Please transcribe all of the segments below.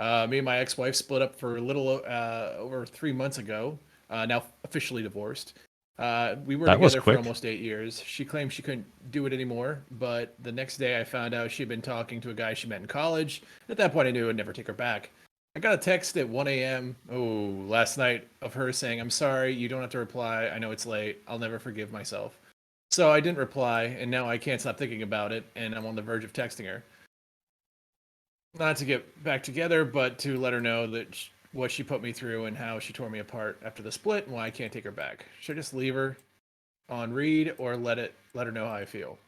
Me and my ex-wife split up for a little over 3 months ago. Now officially divorced. We were That was together for quick. almost 8 years. She claimed she couldn't do it anymore, but the next day I found out she'd been talking to a guy she met in college. At that point, I knew I'd never take her back. I got a text at 1 a.m. Last night of her saying, "I'm sorry, you don't have to reply. I know it's late. I'll never forgive myself." So I didn't reply, and now I can't stop thinking about it, and I'm on the verge of texting her. Not to get back together, but to let her know that what she put me through and how she tore me apart after the split and why I can't take her back. Should I just leave her on read or let her know how I feel?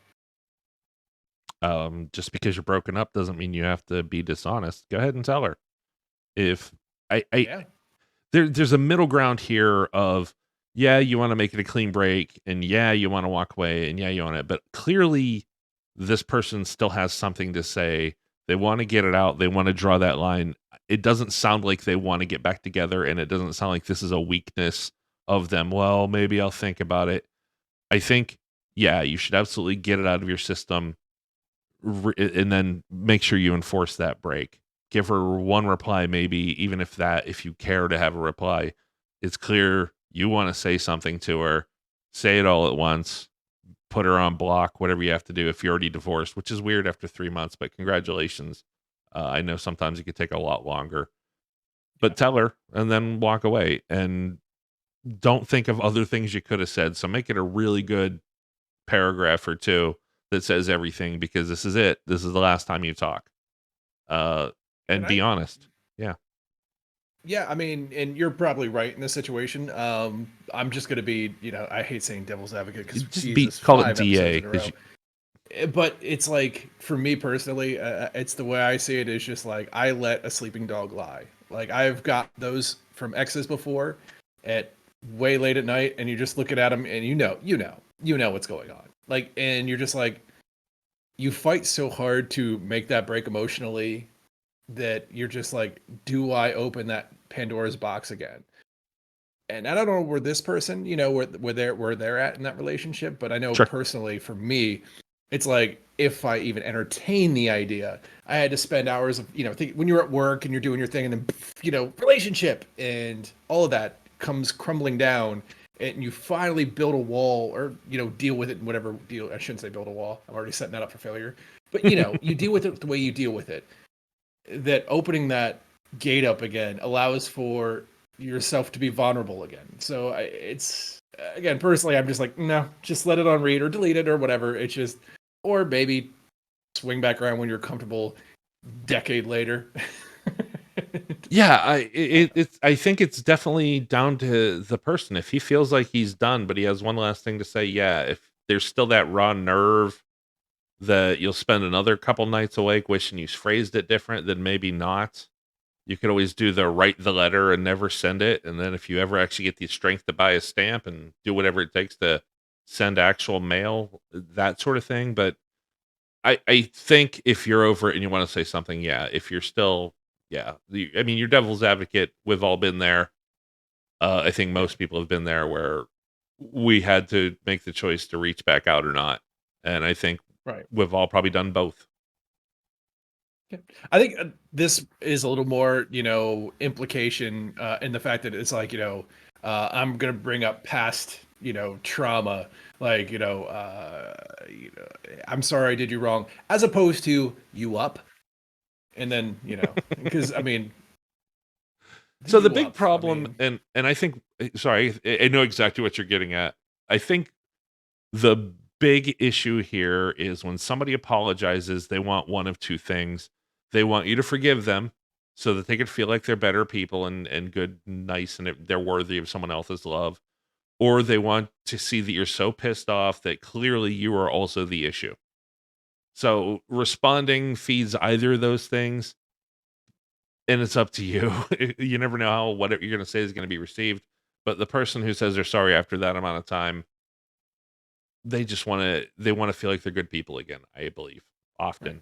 Just because you're broken up doesn't mean you have to be dishonest. Go ahead and tell her. If I Yeah. there's a middle ground here of, yeah, you want to make it a clean break, and yeah, you want to walk away, and yeah, you want it, but clearly this person still has something to say. They want to get it out. They want to draw that line. It doesn't sound like they want to get back together, and it doesn't sound like this is a weakness of them. Well, maybe I'll think about it. I think, yeah, you should absolutely get it out of your system, and then make sure you enforce that break. Give her one reply, maybe, even if you care to have a reply, it's clear you want to say something to her. Say it all at once. Put her on block, whatever you have to do if you're already divorced, which is weird after 3 months, but congratulations. I know sometimes it could take a lot longer, Yeah. but tell her and then walk away and don't think of other things you could have said. So make it a really good paragraph or two that says everything, because this is it. This is the last time you talk. Uh, And and be I honest. Yeah. Yeah, I mean, and you're probably right in this situation. I'm just gonna be, I hate saying devil's advocate because Just be Jesus, call it 5 episodes DA in a because row. But it's like for me personally, it's the way I see it is just like I let a sleeping dog lie. Like I've got those from exes before, at way late at night, and you're just looking at them, and you know what's going on. Like, and you're just like, you fight so hard to make that break emotionally that you're just like, do I open that Pandora's box again? And I don't know where this person, where they're at in that relationship, but I know sure. personally for me, it's like if I even entertain the idea, I had to spend hours of, when you're at work and you're doing your thing, and then relationship and all of that comes crumbling down, and you finally build a wall or deal with it in whatever deal. I shouldn't say build a wall. I'm already setting that up for failure, but you deal with it the way you deal with it. That opening that gate up again allows for yourself to be vulnerable again. So it's again personally, I'm just like, no, just let it on read or delete it or whatever. It's just, or maybe swing back around when you're comfortable. Decade later. Yeah, I think it's definitely down to the person. If he feels like he's done, but he has one last thing to say, yeah. If there's still that raw nerve that you'll spend another couple nights awake wishing you phrased it different, then maybe not. You could always do the write the letter and never send it, and then if you ever actually get the strength to buy a stamp and do whatever it takes to send actual mail, that sort of thing. But I think if you're over it and you want to say something, yeah. If you're still, yeah, I mean, you're devil's advocate. We've all been there. I think Yeah, most people have been there where we had to make the choice to reach back out or not, and I think right. we've all probably done both. Yeah. I think this is a little more, implication in the fact that it's like, I'm gonna bring up past, trauma, like, I'm sorry I did you wrong, as opposed to you up, and then, because I mean, the So the you big up, I problem, mean, and I think, sorry, I know exactly what you're getting at. I think the big issue here is when somebody apologizes, they want one of two things. They want you to forgive them so that they can feel like they're better people and good, nice, and they're worthy of someone else's love. Or they want to see that you're so pissed off that clearly you are also the issue. So responding feeds either of those things, and it's up to you. You never know how whatever you're going to say is going to be received. But the person who says they're sorry after that amount of time, they want to feel like they're good people again, I believe, right. often.